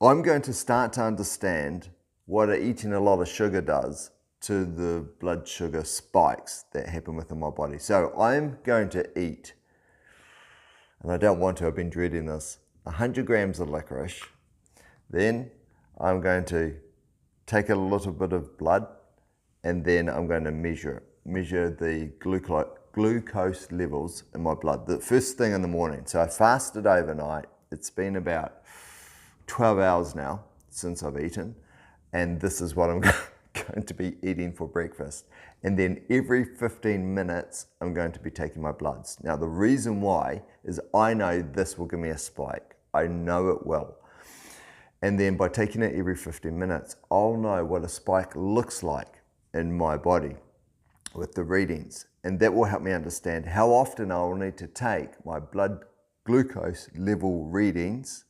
I'm going to start to understand what eating a lot of sugar does to the blood sugar spikes that happen within my body. So I'm going to eat, and I don't want to, I've been dreading this, 100 grams of licorice. Then I'm going to take a little bit of blood, and then I'm going to measure the glucose levels in my blood the first thing in the morning. So I fasted overnight. It's been about 12 hours now since I've eaten, and this is what I'm going to be eating for breakfast. And then every 15 minutes, I'm going to be taking my bloods. Now, the reason why is I know this will give me a spike. I know it will. And then by taking it every 15 minutes, I'll know what a spike looks like in my body with the readings. And that will help me understand how often I will need to take my blood glucose level readings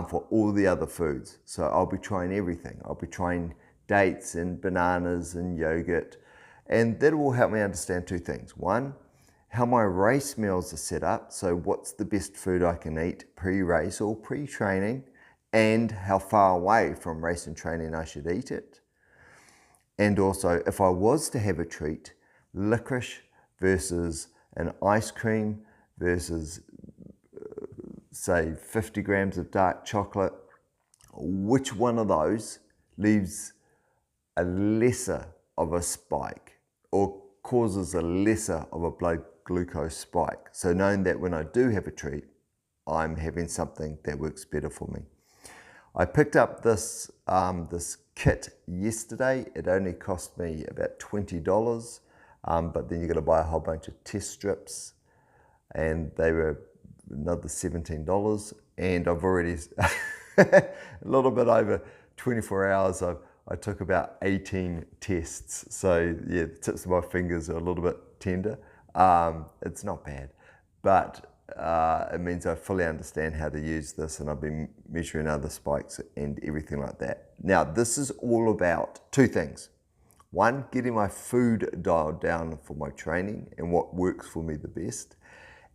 for all the other foods. So I'll be trying everything. I'll be trying dates and bananas and yogurt. And that will help me understand two things. One, how my race meals are set up. So what's the best food I can eat pre-race or pre-training, and how far away from race and training I should eat it. And also, if I was to have a treat, licorice versus an ice cream versus, say, 50 grams of dark chocolate, which one of those leaves a lesser of a spike or causes a lesser of a blood glucose spike? So knowing that when I do have a treat, I'm having something that works better for me. I picked up this kit yesterday. It only cost me about $20, but then you got to buy a whole bunch of test strips, and they were another $17. And I've already a little bit over 24 hours. I took about 18 tests. So yeah, the tips of my fingers are a little bit tender. It's not bad, but it means I fully understand how to use this, and I've been measuring other spikes and everything like that. Now, this is all about two things. One, getting my food dialed down for my training and what works for me the best.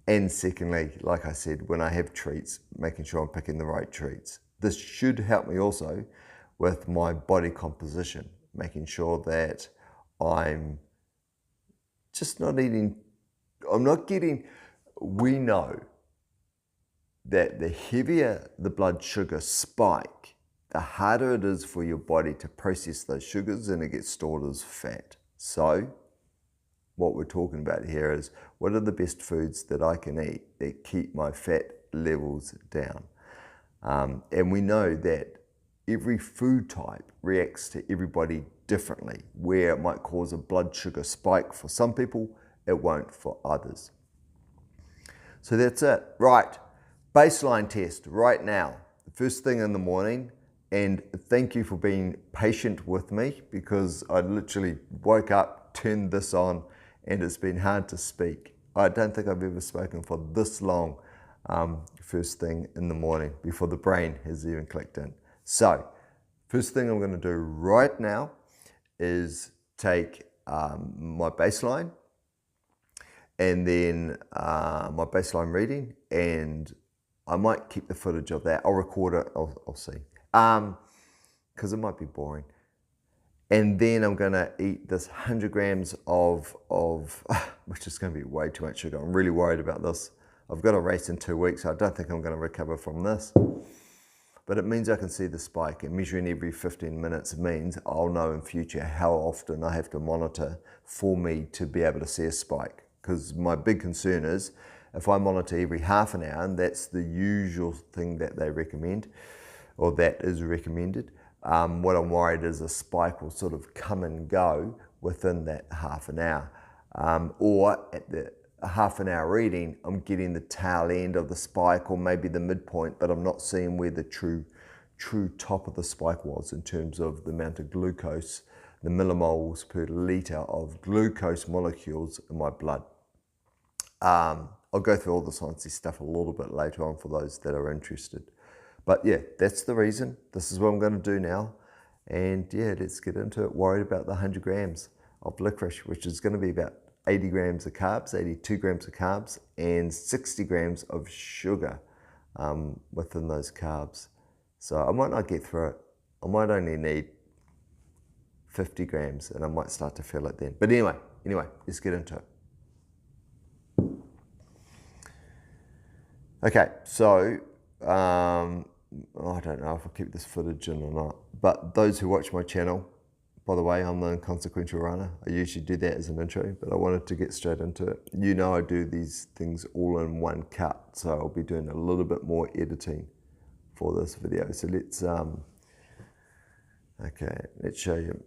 And secondly, like I said, when I have treats, making sure I'm picking the right treats. This should help me also with my body composition, making sure that I'm just not eating, we know that the heavier the blood sugar spike, the harder it is for your body to process those sugars, and it gets stored as fat. So what we're talking about here is, what are the best foods that I can eat that keep my fat levels down? And we know that every food type reacts to everybody differently. Where it might cause a blood sugar spike for some people, it won't for others. So that's it. Right, baseline test right now, the first thing in the morning. And thank you for being patient with me, because I literally woke up, turned this on, and it's been hard to speak. I don't think I've ever spoken for this long first thing in the morning before the brain has even clicked in. So first thing I'm going to do right now is take my baseline, and then my baseline reading, and I might keep the footage of that. I'll record it, I'll see, because it might be boring. And then I'm going to eat this 100 grams of which is going to be way too much sugar. I'm really worried about this. I've got a race in 2 weeks, so I don't think I'm going to recover from this. But it means I can see the spike, and measuring every 15 minutes means I'll know in future how often I have to monitor for me to be able to see a spike. Because my big concern is, if I monitor every half an hour, and that's the usual thing that they recommend, or that is recommended, what I'm worried is a spike will sort of come and go within that half an hour. Or at the half an hour reading, I'm getting the tail end of the spike, or maybe the midpoint, but I'm not seeing where the true top of the spike was in terms of the amount of glucose, the millimoles per litre of glucose molecules in my blood. I'll go through all the sciencey stuff a little bit later on for those that are interested. But yeah, that's the reason. This is what I'm going to do now. And yeah, let's get into it. Worried about the 100 grams of licorice, which is going to be about 80 grams of carbs, 82 grams of carbs, and 60 grams of sugar within those carbs. So I might not get through it. I might only need 50 grams and I might start to feel it then. But anyway, let's get into it. Okay, so I don't know if I'll keep this footage in or not, but those who watch my channel, by the way, I'm the Inconsequential Runner. I usually do that as an intro, but I wanted to get straight into it. You know I do these things all in one cut, so I'll be doing a little bit more editing for this video. So let's show you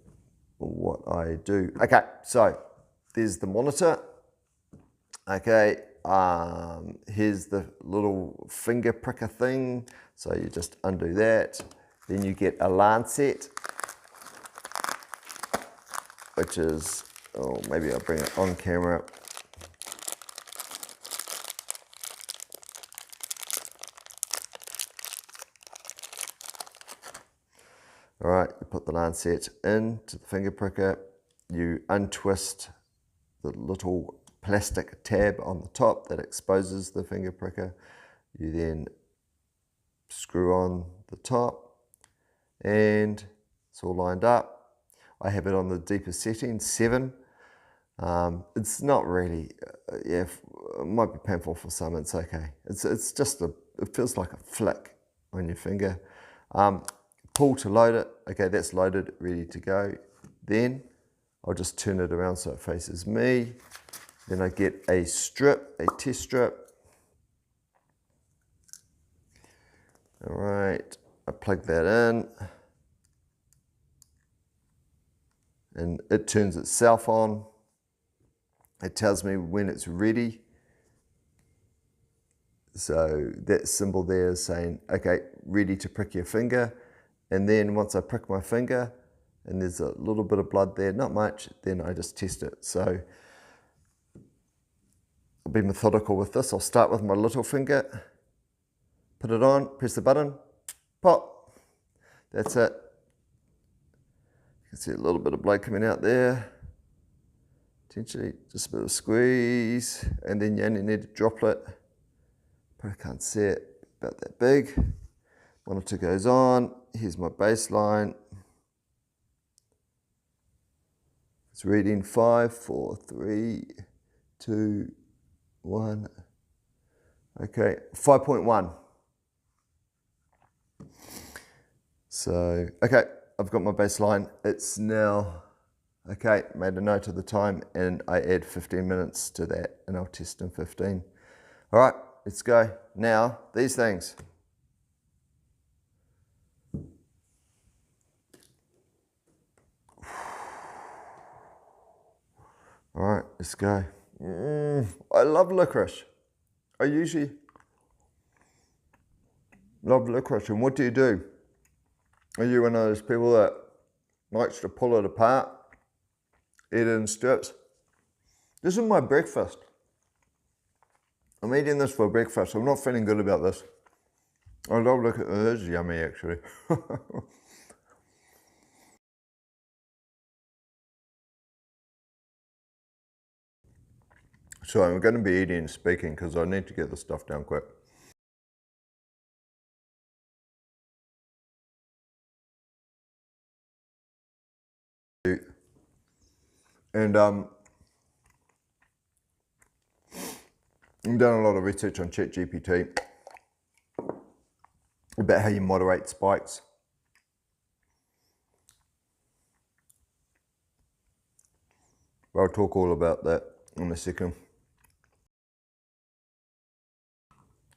what I do. Okay, so there's the monitor. Okay, here's the little finger pricker thing. So you just undo that. Then you get a Lancet, which is, oh, maybe I'll bring it on camera. All right, you put the Lancet into the finger pricker. You untwist the little plastic tab on the top that exposes the finger pricker. You then screw on the top and it's all lined up. I have it on the deepest setting, 7. It's not really, it might be painful for some, it's okay. It's just it feels like a flick on your finger. Pull to load it. Okay, that's loaded, ready to go. Then I'll just turn it around so it faces me. Then I get a strip, a test strip. All right, I plug that in. And it turns itself on. It tells me when it's ready. So that symbol there is saying, okay, ready to prick your finger. And then once I prick my finger, and there's a little bit of blood there, not much, then I just test it. So I'll be methodical with this. I'll start with my little finger, put it on, press the button, pop. That's it. You can see a little bit of blood coming out there. Potentially just a bit of squeeze, and then you only need a droplet. But I can't see it, about that big. 1 or 2 goes on. Here's my baseline. It's reading 5, 4, 3, 2, 1. Okay, 5.1. So, okay, I've got my baseline. It's now, okay, made a note of the time and I add 15 minutes to that and I'll test in 15. All right, let's go. Now, these things. All right, let's go. I love licorice. I usually love licorice. And what do? Are you one of those people that likes to pull it apart, eat it in strips? This is my breakfast. I'm eating this for breakfast. I'm not feeling good about this. I love licorice. It is yummy, actually. So I'm going to be eating and speaking because I need to get this stuff down quick. And I've done a lot of research on ChatGPT about how you moderate spikes. I'll talk all about that in a second.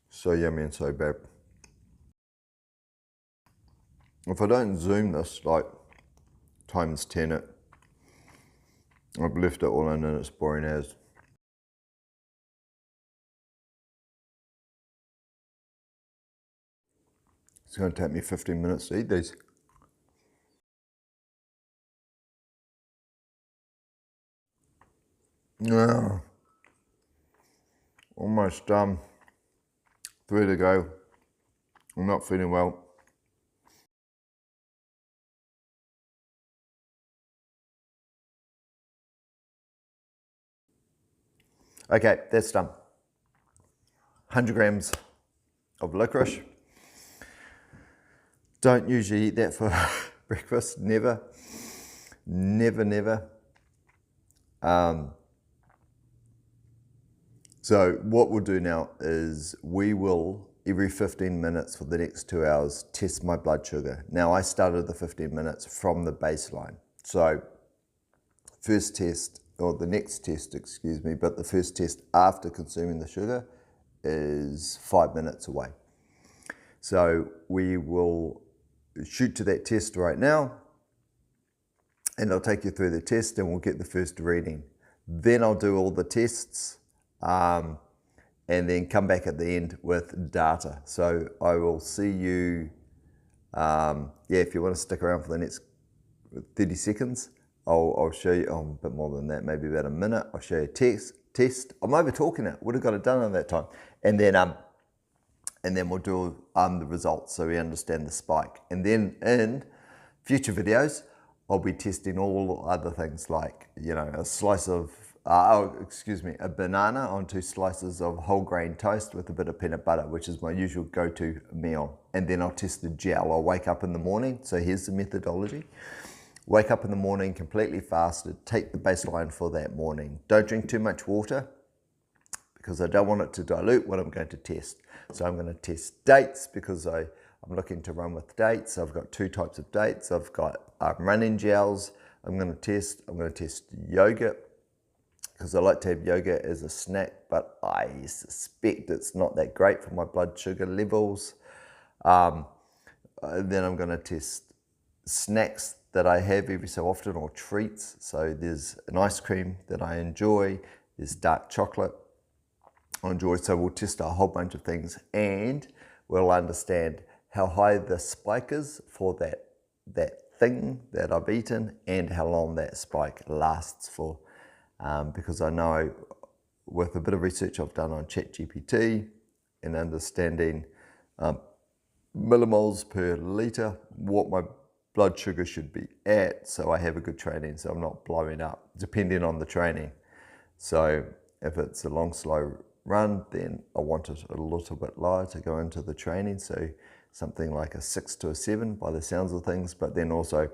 So yummy and so bad. If I don't zoom this, like times 10 it, I've left it all in and it's boring as. It's going to take me 15 minutes to eat these. Yeah. Almost 3 to go. I'm not feeling well. Okay, that's done. 100 grams of licorice. Don't usually eat that for breakfast, never. So what we'll do now is we will, every 15 minutes for the next 2 hours, test my blood sugar. Now I started the 15 minutes from the baseline. So first test, or the next test, excuse me, but the first test after consuming the sugar is 5 minutes away. So we will shoot to that test right now, and I'll take you through the test and we'll get the first reading. Then I'll do all the tests and then come back at the end with data. So I will see you, if you want to stick around for the next 30 seconds, I'll show you, a bit more than that, maybe about a minute. I'll show you a test. I'm over talking it, would have got it done in that time. And then we'll do the results so we understand the spike. And then in future videos, I'll be testing all other things like, a slice of, a banana on 2 slices of whole grain toast with a bit of peanut butter, which is my usual go-to meal. And then I'll test the gel. I'll wake up in the morning. So here's the methodology. Wake up in the morning, completely fasted, take the baseline for that morning. Don't drink too much water because I don't want it to dilute what I'm going to test. So I'm going to test dates because I'm looking to run with dates. So I've got 2 types of dates. I've got running gels. I'm going to test yogurt because I like to have yogurt as a snack, but I suspect it's not that great for my blood sugar levels. Then I'm going to test snacks that I have every so often, or treats. So there's an ice cream that I enjoy, there's dark chocolate I enjoy. So we'll test a whole bunch of things and we'll understand how high the spike is for that thing that I've eaten and how long that spike lasts for. Because I know with a bit of research I've done on ChatGPT and understanding millimoles per litre, what my blood sugar should be at, so I have a good training, so I'm not blowing up, depending on the training. So if it's a long, slow run, then I want it a little bit lower to go into the training, so something like a 6 to a 7 by the sounds of things, but then also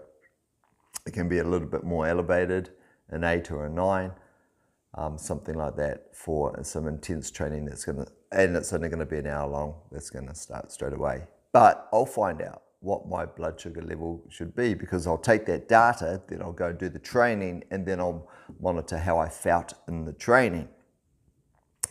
it can be a little bit more elevated, an 8 or a 9, something like that for some intense training and it's only going to be an hour long, that's going to start straight away. But I'll find out what my blood sugar level should be because I'll take that data, then I'll go do the training and then I'll monitor how I felt in the training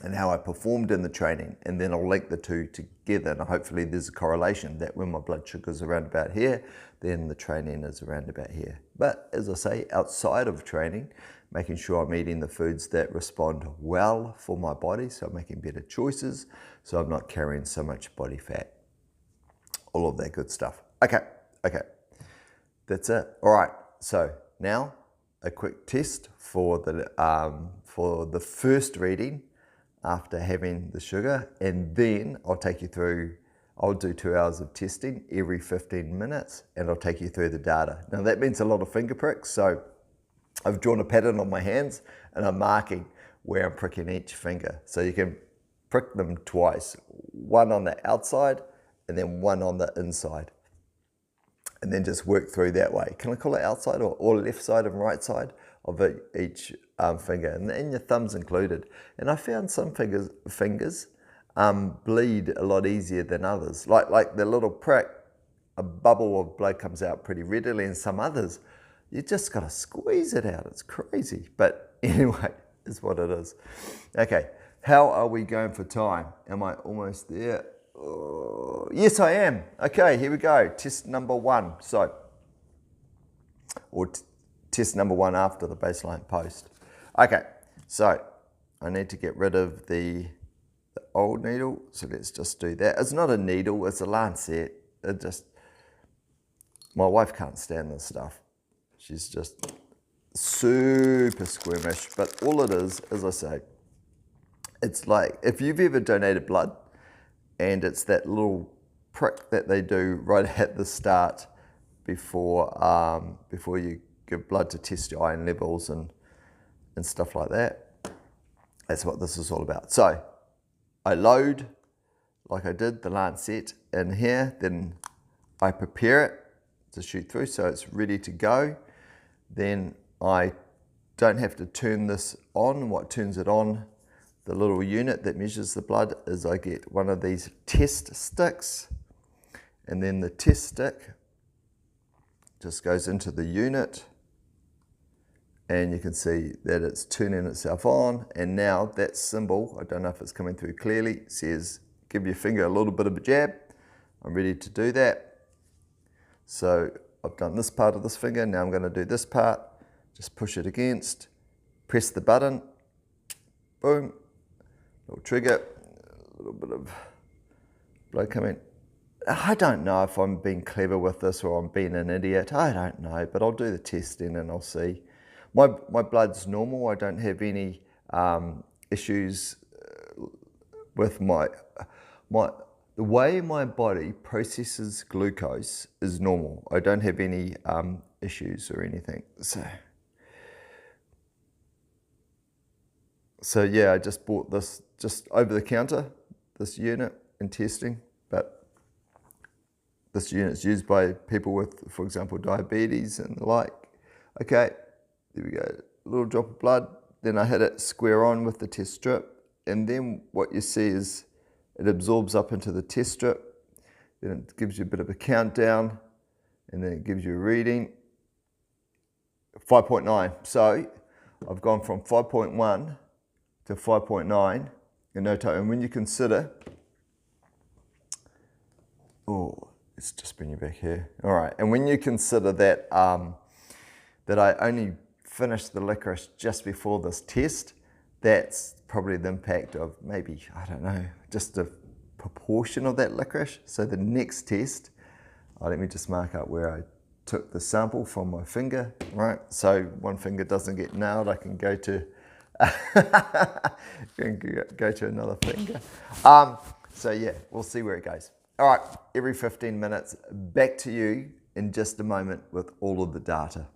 and how I performed in the training, and then I'll link the two together and hopefully there's a correlation that when my blood sugar is around about here, then the training is around about here. But as I say, outside of training, making sure I'm eating the foods that respond well for my body, so I'm making better choices, so I'm not carrying so much body fat. All of that good stuff. Okay, that's it. All right, so now a quick test for the first reading after having the sugar, and then I'll take you through, I'll do 2 hours of testing every 15 minutes, and I'll take you through the data. Now that means a lot of finger pricks, so I've drawn a pattern on my hands, and I'm marking where I'm pricking each finger. So you can prick them twice, one on the outside, and then one on the inside, and then just work through that way. Can I call it outside or left side and right side of each finger, and your thumbs included. And I found some fingers bleed a lot easier than others. Like the little prick, a bubble of blood comes out pretty readily, and some others, you just gotta squeeze it out. It's crazy, but anyway, it's what it is. Okay, how are we going for time? Am I almost there? Oh, yes, I am. Okay, here we go. Test number 1. Test number 1 after the baseline post. Okay, so I need to get rid of the old needle. So let's just do that. It's not a needle, it's a lancet. My wife can't stand this stuff. She's just super squeamish. But all it is, as I say, it's like if you've ever donated blood, and it's that little prick that they do right at the start before you give blood to test your iron levels and stuff like that. That's what this is all about. So I load, like I did, the lancet in here, then I prepare it to shoot through so it's ready to go. Then I don't have to turn this on. What turns it on, the little unit that measures the blood, is I get one of these test sticks, and then the test stick just goes into the unit, and you can see that it's turning itself on. And now that symbol, I don't know if it's coming through clearly, says give your finger a little bit of a jab. I'm ready to do that. So I've done this part of this finger, now I'm going to do this part. Just push it against, press the button, boom, little trigger, a little bit of blood coming. I don't know if I'm being clever with this or I'm being an idiot, I don't know, but I'll do the testing and I'll see. My blood's normal, I don't have any issues with the way my body processes glucose is normal. I don't have any issues or anything. So yeah, I just bought this just over the counter, this unit in testing, but this unit's used by people with, for example, diabetes and the like. Okay, there we go, a little drop of blood. Then I hit it square on with the test strip, and then what you see is it absorbs up into the test strip, then it gives you a bit of a countdown, and then it gives you a reading, 5.9. So I've gone from 5.1 to 5.9 in no time. And when you consider, oh, it's just bringing you back here. All right, and when you consider that, that I only finished the licorice just before this test, that's probably the impact of maybe, I don't know, just a proportion of that licorice. So the next test, let me just mark out where I took the sample from my finger, right? So one finger doesn't get nailed, I can go to go to another finger. So yeah, we'll see where it goes. All right, every 15 minutes, back to you in just a moment with all of the data.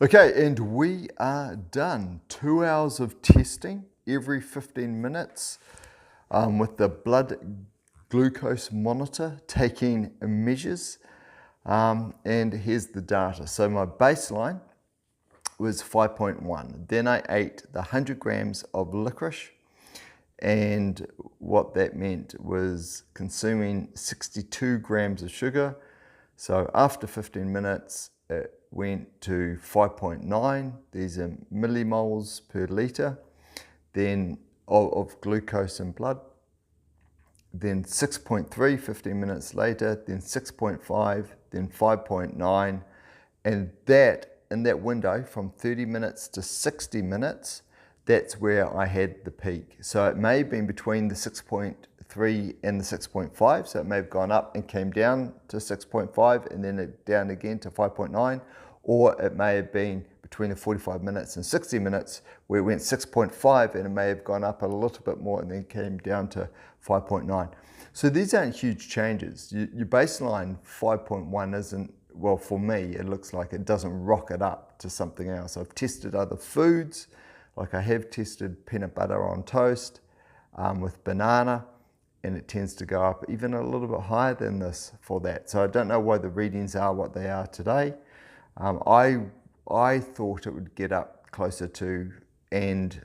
Okay, and we are done. 2 hours of testing every 15 minutes with the blood glucose monitor taking measures. And here's the data. So my baseline was 5.1. Then I ate the 100 grams of licorice, and what that meant was consuming 62 grams of sugar. So after 15 minutes, it went to 5.9. These are millimoles per litre, then of glucose in blood. Then 6.3 15 minutes later, then 6.5, then 5.9, and that in that window from 30 minutes to 60 minutes, that's where I had the peak. So it may have been between the 6.3 and the 6.5, so it may have gone up and came down to 6.5 and then down again to 5.9, or it may have been between the 45 minutes and 60 minutes where it went 6.5 and it may have gone up a little bit more and then came down to 5.9. So these aren't huge changes. Your baseline 5.1 isn't, well, for me, it looks like it doesn't rocket up to something else. I've tested other foods, like I have tested peanut butter on toast with banana, and it tends to go up even a little bit higher than this for that. So I don't know why the readings are what they are today. I thought it would get up closer to, and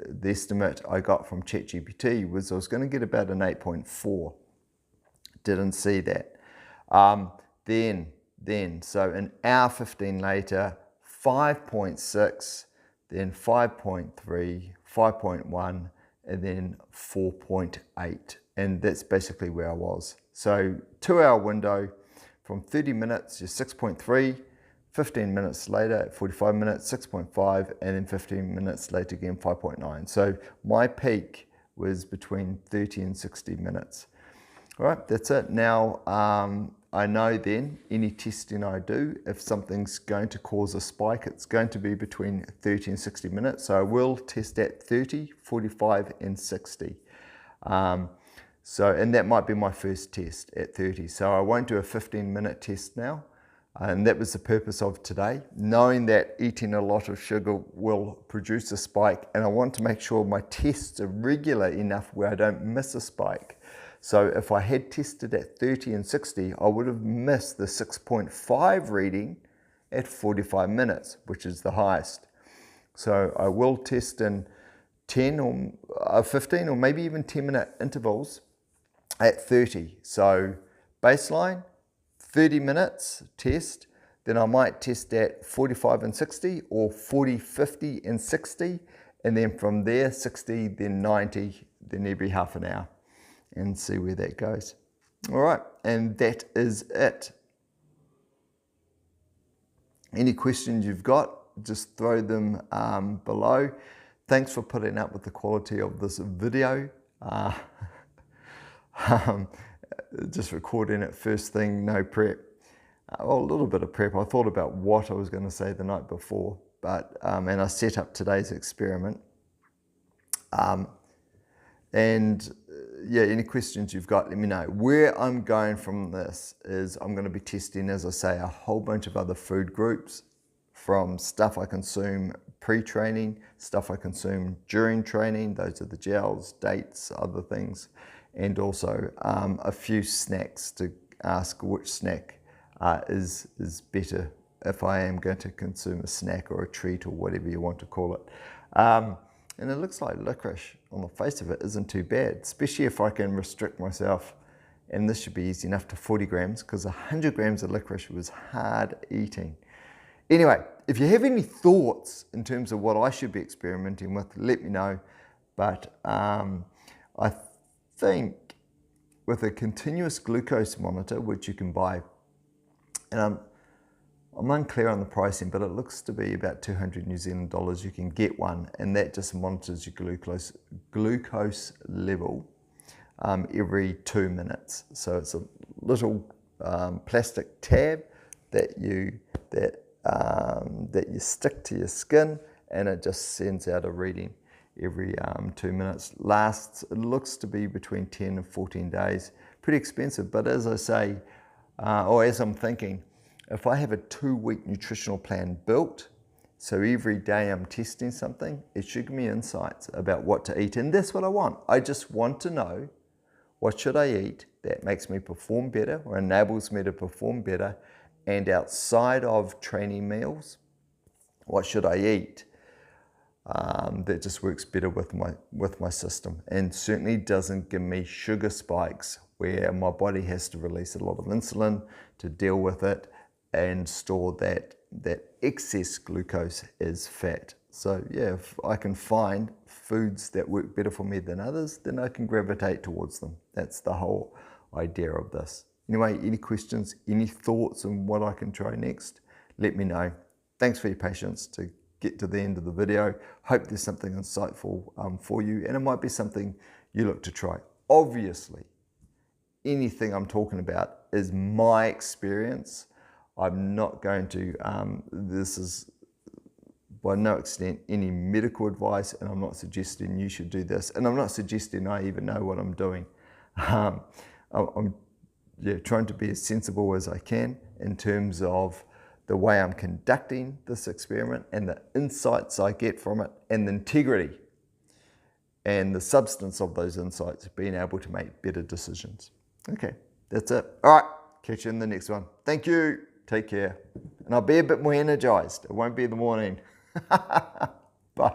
the estimate I got from ChatGPT was I was going to get about an 8.4. Didn't see that. Then, so an hour 15 later, 5.6, then 5.3, 5.1, and then 4.8. And that's basically where I was. So 2 hour window from 30 minutes to 6.3, 15 minutes later at 45 minutes, 6.5, and then 15 minutes later again, 5.9. So my peak was between 30 and 60 minutes. All right, that's it. Now, I know then any testing I do, if something's going to cause a spike, it's going to be between 30 and 60 minutes. So I will test at 30, 45, and 60. And that might be my first test at 30. So I won't do a 15-minute test now. And that was the purpose of today, knowing that eating a lot of sugar will produce a spike, and I want to make sure my tests are regular enough where I don't miss a spike. So if I had tested at 30 and 60, I would have missed the 6.5 reading at 45 minutes, which is the highest. So I will test in 10 or 15 or maybe even 10-minute intervals at 30. So baseline, 30 minutes test, then I might test at 45 and 60 or 40, 50 and 60. And then from there, 60, then 90, then every half an hour, and see where that goes. All right, and that is it. Any questions you've got, just throw them below. Thanks for putting up with the quality of this video. Just recording it first thing, no prep. Well, a little bit of prep. I thought about what I was going to say the night before, but and I set up today's experiment. Yeah, any questions you've got, let me know. Where I'm going from this is I'm going to be testing, as I say, a whole bunch of other food groups, from stuff I consume pre-training, stuff I consume during training, those are the gels, dates, other things, and also a few snacks to ask which snack is better if I am going to consume a snack or a treat or whatever you want to call it. And it looks like licorice on the face of it isn't too bad, especially if I can restrict myself, and this should be easy enough, to 40 grams, because 100 grams of licorice was hard eating. Anyway, if you have any thoughts in terms of what I should be experimenting with, let me know. But I think with a continuous glucose monitor, which you can buy, and I'm unclear on the pricing, but it looks to be about 200 New Zealand dollars. You can get one, and that just monitors your glucose level every 2 minutes. So it's a little plastic tab that you stick to your skin, and it just sends out a reading every 2 minutes. It looks to be between 10 and 14 days. Pretty expensive, but as I say, or as I'm thinking, if I have a 2-week nutritional plan built, so every day I'm testing something, it should give me insights about what to eat. And that's what I want. I just want to know, what should I eat that makes me perform better or enables me to perform better? And outside of training meals, what should I eat that just works better with my system, and certainly doesn't give me sugar spikes where my body has to release a lot of insulin to deal with it and store that excess glucose as fat. So yeah, if I can find foods that work better for me than others, then I can gravitate towards them. That's the whole idea of this. Anyway, any questions, any thoughts on what I can try next, let me know. Thanks for your patience to get to the end of the video. Hope there's something insightful for you, and it might be something you look to try. Obviously, anything I'm talking about is my experience. I'm not going to, this is by no extent any medical advice, and I'm not suggesting you should do this, and I'm not suggesting I even know what I'm doing. I'm trying to be as sensible as I can in terms of the way I'm conducting this experiment and the insights I get from it, and the integrity and the substance of those insights, being able to make better decisions. Okay, that's it. All right, catch you in the next one. Thank you. Take care. And I'll be a bit more energized. It won't be in the morning. Bye.